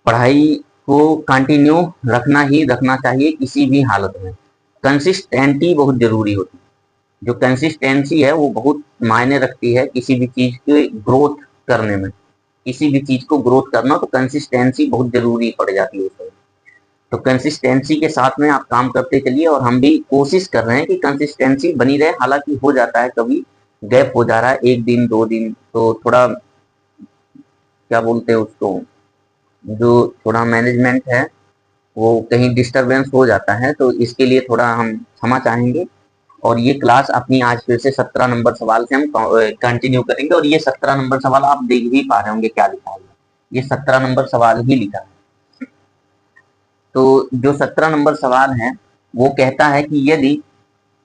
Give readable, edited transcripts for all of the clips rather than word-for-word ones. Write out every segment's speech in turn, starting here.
पढ़ाई को कंटिन्यू रखना ही रखना चाहिए किसी भी हालत में। कंसिस्टेंटी बहुत जरूरी होती है। जो कंसिस्टेंसी है वो बहुत मायने रखती है किसी भी चीज के ग्रोथ करने में। किसी भी चीज को ग्रोथ करना तो कंसिस्टेंसी बहुत जरूरी पड़ जाती है उसमें। तो कंसिस्टेंसी के साथ में आप काम करते चलिए, और हम भी कोशिश कर रहे हैं कि कंसिस्टेंसी बनी रहे। हालांकि हो जाता है कभी गैप हो जा रहा है, 1 दिन 2 दिन, तो थोड़ा क्या बोलते हैं उसको, जो थोड़ा मैनेजमेंट है वो कहीं डिस्टरबेंस हो जाता है, तो इसके लिए थोड़ा हम क्षमा चाहेंगे। और ये क्लास अपनी आज फिर से 17 नंबर सवाल से हम कंटिन्यू करेंगे। और ये 17 नंबर सवाल आप देख भी पा रहे होंगे क्या लिखा है, ये 17 नंबर सवाल ही लिखा है। तो जो 17 नंबर सवाल है वो कहता है कि यदि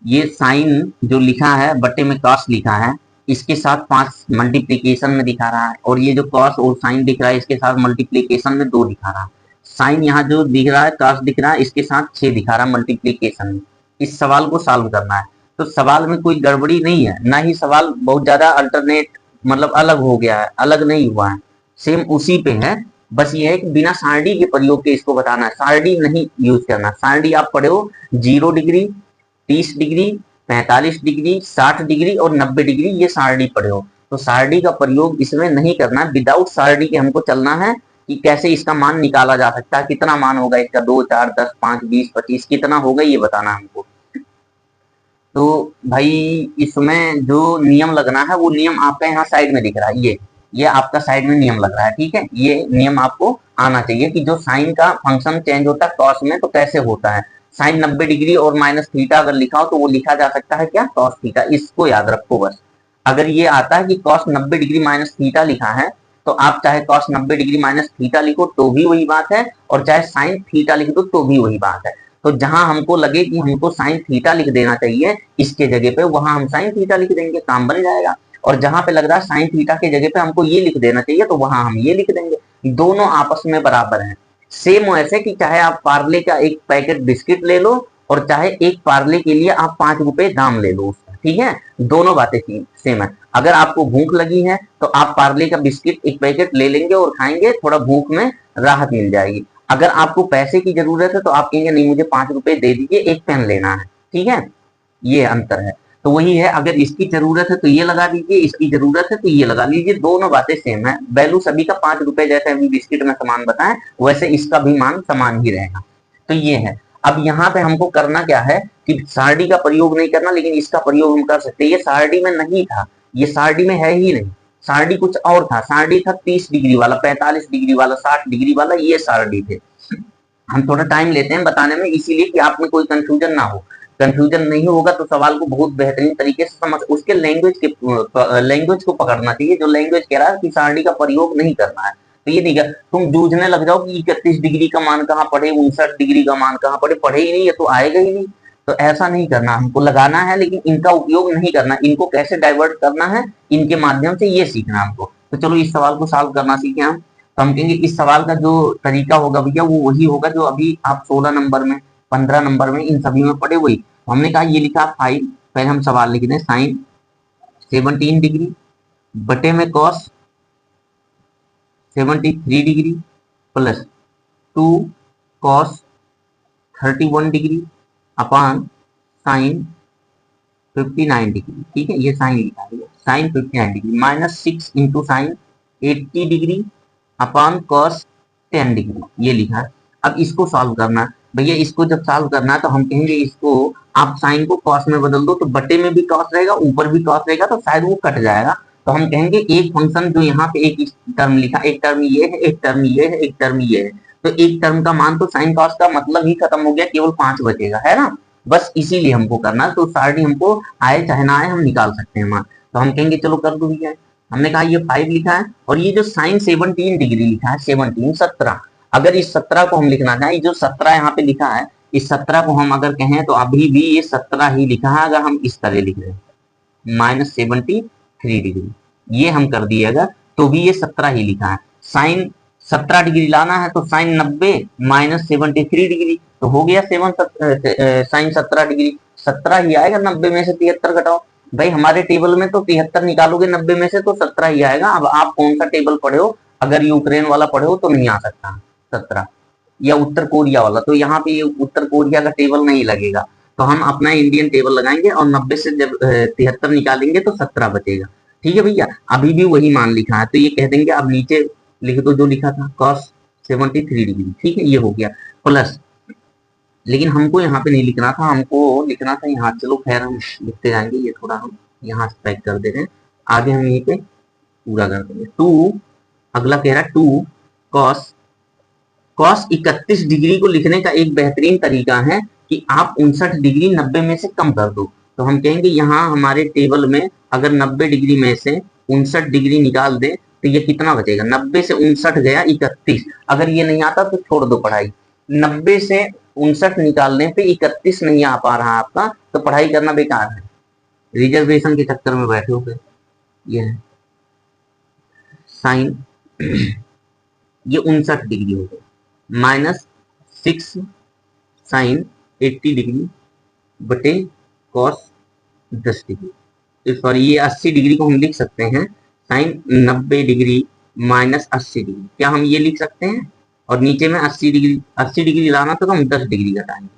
ये साइन जो लिखा है बट्टे में कॉस लिखा है, इसके साथ 5 मल्टीप्लीकेशन में दिखा रहा है, और ये जो कॉस और साइन दिख रहा है इसके साथ मल्टीप्लीकेशन में 2 दिखा रहा है। साइन यहाँ जो दिख रहा है कॉस दिख रहा है, इसके साथ 6 दिखा रहा है मल्टीप्लीकेशन में। इस सवाल को सॉल्व करना है। तो सवाल में कोई गड़बड़ी नहीं है, ना ही सवाल बहुत ज्यादा अल्टरनेट मतलब अलग हो गया है, अलग नहीं हुआ है, सेम उसी पे है। बस ये है कि बिना सारणी के प्रयोग के इसको बताना है, सारणी नहीं यूज करना। सारणी आप पढ़े हो 0 डिग्री, 30 डिग्री, 45 डिग्री, 60 डिग्री और 90 डिग्री, ये सारणी पढ़े हो। तो सारणी का प्रयोग इसमें नहीं करना, विदाउट सारणी के हमको चलना है कि कैसे इसका मान निकाला जा सकता है, कितना मान होगा इसका, 2 4 10 5 20 25 कितना होगा ये बताना हमको। तो भाई इसमें जो नियम लगना है वो नियम आपका यहाँ साइड में दिख रहा है, ये आपका साइड में नियम लग रहा है, ठीक है। ये नियम आपको आना चाहिए कि जो साइन का फंक्शन चेंज होता है कॉस में तो कैसे होता है। साइन 90 डिग्री और माइनस थीटा अगर लिखा हो तो वो लिखा जा सकता है क्या, कॉस थीटा। इसको याद रखो बस। अगर ये आता है कि कॉस 90 डिग्री माइनस थीटा लिखा है, तो आप चाहे कॉस 90 डिग्री माइनस थीटा लिखो तो भी वही बात है, और चाहे साइन थीटा लिख दो तो भी वही बात है। तो जहां हमको लगे कि हमको साइन थीटा लिख देना चाहिए इसके जगह पे, वहां हम साइन थीटा लिख देंगे, काम बन जाएगा। और जहां पे लग रहा है साइन थीटा की जगह पे हमको ये लिख देना चाहिए, तो वहां हम ये लिख देंगे। दोनों आपस में बराबर हैं। सेम वैसे कि चाहे आप पार्ले का एक पैकेट बिस्किट ले लो, और चाहे एक पार्ले के लिए आप 5 रुपए दाम ले लो उसका, ठीक है। दोनों बातें सेम है। अगर आपको भूख लगी है तो आप पार्ले का बिस्किट एक पैकेट ले लेंगे और खाएंगे, थोड़ा भूख में राहत मिल जाएगी। अगर आपको पैसे की जरूरत है तो आप कहेंगे नहीं मुझे 5 रुपए दे दीजिए, एक पेन लेना है, ठीक है। ये अंतर है। तो वही है, अगर इसकी जरूरत है तो ये लगा दीजिए, इसकी जरूरत है तो ये लगा लीजिए, दोनों बातें सेम है। वैल्यू सभी का 5 रुपए, जैसे अभी बिस्किट में समान बताएं वैसे इसका भी मान समान ही रहेगा। तो ये है। अब यहाँ पे हमको करना क्या है कि सारणी का प्रयोग नहीं करना, लेकिन इसका प्रयोग हम कर सकते हैं। ये सारणी में नहीं था, ये सारणी में है ही नहीं। सारणी कुछ और था, सारणी था 30 डिग्री वाला, 45 डिग्री वाला, 60 डिग्री वाला, ये सारणी थे। हम थोड़ा टाइम लेते हैं बताने में, इसीलिए कि आप में कोई कंफ्यूजन ना हो। कंफ्यूजन नहीं होगा तो सवाल को बहुत बेहतरीन तरीके से समझ, उसके लैंग्वेज को पकड़ना चाहिए। जो लैंग्वेज कह रहा है कि सारणी का प्रयोग नहीं करना है, तो ये नहीं कर, तुम जूझने लग जाओ कि 31 डिग्री का मान कहाँ पढ़े, 59 डिग्री का मान कहाँ पढ़े, पढ़े ही नहीं है तो आएगा ही नहीं। तो ऐसा नहीं करना, हमको लगाना है लेकिन इनका उपयोग नहीं करना। इनको कैसे डाइवर्ट करना है इनके माध्यम से ये सीखना हमको। तो चलो इस सवाल को सॉल्व करना सीखे हम। तो हम कहेंगे इस सवाल का जो तरीका होगा भैया वो वही होगा जो अभी आप 16 नंबर में, 15 नंबर में, इन सभी में पढ़े वही। हमने कहा ये लिखा 5, पहले हम सवाल लिख दें, साइन 17 डिग्री बटे में cos 73 degree plus 2 cos 31 degree upon sine 59 degree, ठीक है। ये साइन लिखा है, sine 59 degree minus 6 into sine 80 degree upon cos 10 degree, ये लिखा है। अब इसको सॉल्व करना है भैया। इसको जब सॉल्व करना है तो हम कहेंगे इसको आप साइन को कॉस में बदल दो, तो बटे में भी कॉस रहेगा, ऊपर भी कॉस रहेगा, तो शायद वो कट जाएगा। तो हम कहेंगे एक फंक्शन जो यहाँ पे एक टर्म लिखा, एक टर्म ये है, एक टर्म ये है, एक टर्म ये है, तो एक टर्म का मान तो साइन कॉस का मतलब ही खत्म हो गया, केवल 5 बचेगा, है ना। बस इसीलिए हमको करना, तो सारणी हमको आए चाहे ना आए हम निकाल सकते हैं मान। तो हम कहेंगे चलो कर दो भैया। हमने कहा ये 5 लिखा है, और ये जो साइन 17 डिग्री लिखा है, 17, अगर इस 17 को हम लिखना चाहें, जो 17 यहाँ पे लिखा है, इस 17 को हम अगर कहें तो अभी भी ये 17 ही लिखा है। अगर हम इस तरह लिख रहे हैं -73 डिग्री, ये हम कर दिए अगर, तो भी ये 17 ही लिखा है। साइन 17 डिग्री लाना है तो साइन 90 -73 डिग्री, तो हो गया साइन 17 डिग्री, 17 ही आएगा। 90 में से 73 घटाओ, भाई हमारे टेबल में तो 73 निकालोगे 90 में से तो 17 ही आएगा। अब आप कौन सा टेबल पढ़े हो, अगर यूक्रेन वाला पढ़े हो तो नहीं आ सकता, 17, या उत्तर कोरिया वाला, तो यहाँ पे ये उत्तर कोरिया का टेबल नहीं लगेगा, तो हम अपना इंडियन टेबल लगाएंगे और 90 से जब 73 निकालेंगे तो 17 बचेगा। ठीक है भैया, अभी भी वही मान लिखा है, तो ये कह देंगे अब नीचे लिख दो जो लिखा था cos 73 डिग्री। ठीक है, ये हो गया प्लस, लेकिन हमको यहाँ पे नहीं लिखना था, हमको लिखना था यहाँ, चलो खैर हम लिखते जाएंगे, ये थोड़ा हम यहाँ पैक कर दे रहे हैं, आगे हम यहीं पे पूरा कर देंगे। 2, अगला कह रहा है 2 cos 31 डिग्री को लिखने का एक बेहतरीन तरीका है कि आप 59 डिग्री 90 में से कम कर दो, तो हम कहेंगे यहाँ हमारे टेबल में अगर 90 डिग्री में से 59 डिग्री निकाल दे तो ये कितना बचेगा, 90 से 59 गया 31, अगर ये नहीं आता तो छोड़ दो पढ़ाई, 90 से 59 निकालने पे 31 नहीं आ पा रहा आपका, तो पढ़ाई करना बेकार है, रिजर्वेशन के चक्कर में बैठे हो गए। ये है साइन ये 59 डिग्री हो गया, -6 साइन 80 डिग्री बटे कॉस 10 डिग्री, सॉरी ये 80 डिग्री को हम लिख सकते हैं साइन 90 डिग्री -80 डिग्री, क्या हम ये लिख सकते हैं, और नीचे में 80 डिग्री लाना तो हम 10 डिग्री घटाएंगे,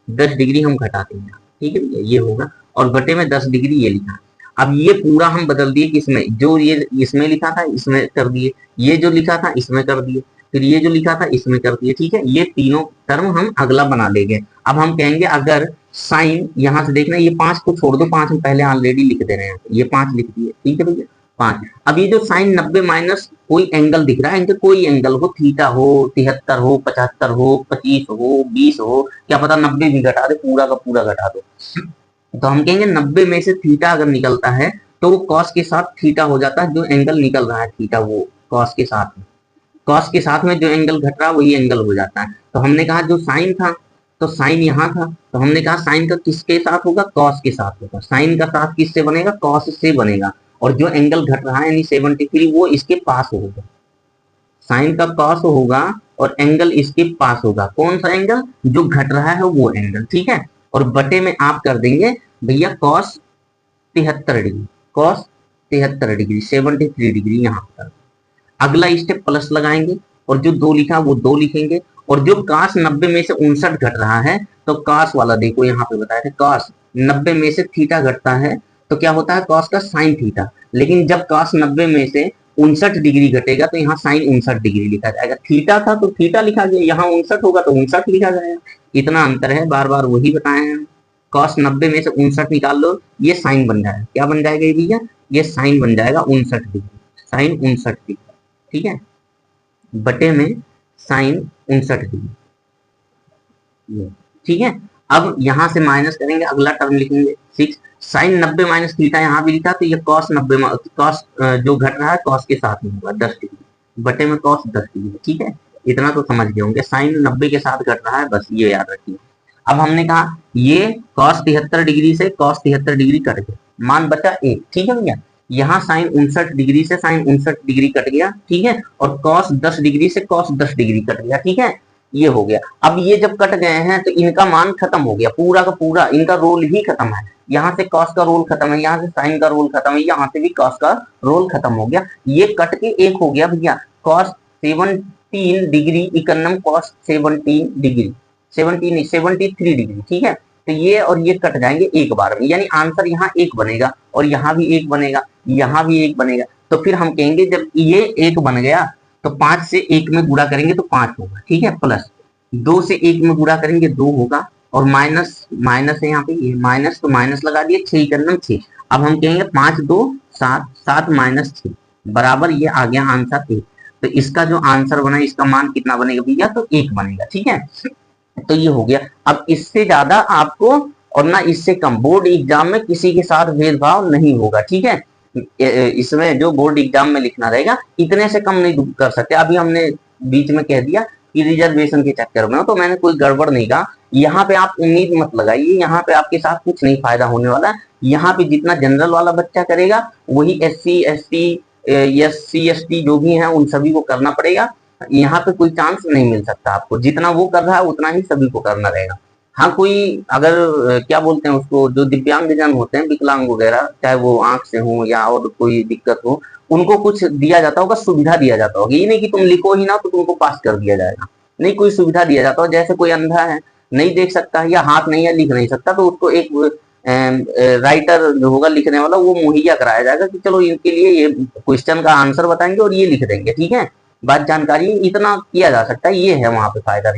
10 डिग्री हम घटाते हैं। ठीक है, ये होगा, और बटे में 10 डिग्री ये लिखा। अब ये पूरा हम बदल दिए किसमें, जो ये इसमें लिखा था इसमें कर दिए, ये जो लिखा था इसमें कर दिए, फिर ये जो लिखा था इसमें कर दिए। ठीक है, ये तीनों टर्म हम अगला बना लेंगे। अब हम कहेंगे अगर साइन, यहां से देखना ये 5 को छोड़ दो, 5 हम पहले ऑलरेडी लिख दे रहे हैं, ये 5 लिख दिए। ठीक है भैया, 5। अब ये जो साइन 90 माइनस कोई एंगल दिख रहा है, इनके कोई एंगल हो, थीटा हो, 73 हो, 75 हो, 25 हो, 20 हो, क्या पता 90 भी घटा दे, पूरा का पूरा घटा दो, तो हम कहेंगे 90 में से थीटा अगर निकलता है तो वो कॉस के साथ थीटा हो जाता है, जो एंगल निकल रहा है थीटा वो कॉस के साथ में, कॉस के साथ में जो एंगल घट रहा है वही एंगल हो जाता है। तो हमने कहा जो साइन था तो साइन यहाँ था, तो हमने कहा साइन का किसके साथ होगा, कॉस के साथ होगा, साइन का साथ किससे बनेगा, कॉस से बनेगा, और जो एंगल घट रहा है यानी 73 वो इसके पास होगा, साइन का कॉस होगा और एंगल इसके पास होगा, कौन सा एंगल, जो घट रहा है वो एंगल। ठीक है, और बटे में आप कर देंगे भैया cos 73 degree, cos 73 degree 73 degree यहाँ पर। अगला स्टेप प्लस लगाएंगे और जो 2 लिखा वो 2 लिखेंगे, और जो कास 90 में से 59 घट रहा है तो कास वाला देखो यहाँ पे बताया था, कास 90 में से थीटा घटता है तो क्या होता है कॉस का साइन थीटा, लेकिन जब कास 90 में से 59 डिग्री घटेगा तो यहाँ साइन 59 डिग्री लिखा जाएगा, थीटा था तो थीटा लिखा गया, यहाँ 59 होगा तो 59 लिखा जाएगा, इतना अंतर है, बार बार वही बताए हैं। कॉस 90 में से 59 निकाल लो, ये साइन बन जाएगा, क्या बन जाएगा ये भैया, ये साइन बन जाएगा 59 डिग्री, साइन 59 डिग्री। ठीक है, बटे में साइन 59 डिग्री। ठीक है, अब यहां से माइनस करेंगे, अगला टर्म लिखेंगे 6 साइन 90 माइनस थीटा, यहाँ भी लिखा तो ये कॉस 90 कॉस जो घट रहा है कॉस के साथ में होगा 10 डिग्री, बटे में कॉस 10 डिग्री। ठीक है, इतना तो समझ गए होंगे, साइन 90 के साथ घट रहा है, बस ये याद रखिए। अब हमने कहा ये कॉस 73 डिग्री से कॉस 73 डिग्री कट गया, मान बचा 1। ठीक है भैया, यहाँ साइन 59 डिग्री से साइन 59 डिग्री कट गया। ठीक है, और कॉस 10 डिग्री से कॉस 10 डिग्री कट गया। ठीक है, ये हो गया। अब ये जब कट गए हैं तो इनका मान खत्म हो गया, पूरा का पूरा इनका रोल ही खत्म है, यहाँ से कॉस का रोल खत्म है, यहाँ से साइन का रोल खत्म है, यहाँ से भी कॉस का रोल खत्म हो गया, ये कट के एक हो गया भैया कॉस 17 डिग्री इकन्नम कॉस 17 डिग्री 73 डिग्री। ठीक है, तो ये और ये कट जाएंगे एक बार में, यानी आंसर यहाँ एक बनेगा और यहाँ भी एक बनेगा, यहाँ भी एक बनेगा। तो फिर हम कहेंगे जब ये एक बन गया तो 5 से 1 में गुणा करेंगे तो 5 होगा। ठीक है, प्लस 2 से 1 में गुणा करेंगे 2 होगा, और माइनस माइनस है यहाँ पे, ये माइनस तो माइनस लगा दिए, 6 करना 6। अब हम कहेंगे 5 2 7 7 माइनस 6 बराबर, ये आ गया आंसर 1। तो इसका जो आंसर बना इसका मान कितना बनेगा भैया, तो 1 बनेगा। ठीक है, तो ये हो गया। अब इससे ज्यादा आपको और ना इससे कम बोर्ड एग्जाम में किसी के साथ भेदभाव नहीं होगा। ठीक है, इसमें जो बोर्ड एग्जाम में लिखना रहेगा इतने से कम नहीं कर सकते। अभी हमने बीच में कह दिया कि रिजर्वेशन के चक्कर में हो, तो मैंने कोई गड़बड़ नहीं कहा। यहाँ पे आप उम्मीद मत लगाइए, यहाँ पे आपके साथ कुछ नहीं फायदा होने वाला है। यहाँ पे जितना जनरल वाला बच्चा करेगा वही SC ST SC ST जो भी है उन सभी को करना पड़ेगा। यहाँ पे कोई चांस नहीं मिल सकता आपको, जितना वो कर रहा है उतना ही सभी को करना रहेगा। हाँ, कोई अगर क्या बोलते हैं उसको, जो दिव्यांग जन होते हैं, विकलांग वगैरह, चाहे वो आंख से हो या और कोई दिक्कत हो, उनको कुछ दिया जाता होगा, सुविधा दिया जाता होगा। ये नहीं कि तुम लिखो ही ना तो तुमको पास कर दिया जाएगा, नहीं कोई सुविधा दिया जाता है। जैसे कोई अंधा है, नहीं देख सकता है या हाथ नहीं है, लिख नहीं सकता, तो उसको एक राइटर जो होगा लिखने वाला, वो मुहैया कराया जाएगा कि चलो इनके लिए ये क्वेश्चन का आंसर बताएंगे और ये लिख देंगे, ठीक है। बात जानकारी इतना किया जा सकता है, ये है वहां पे फायदा।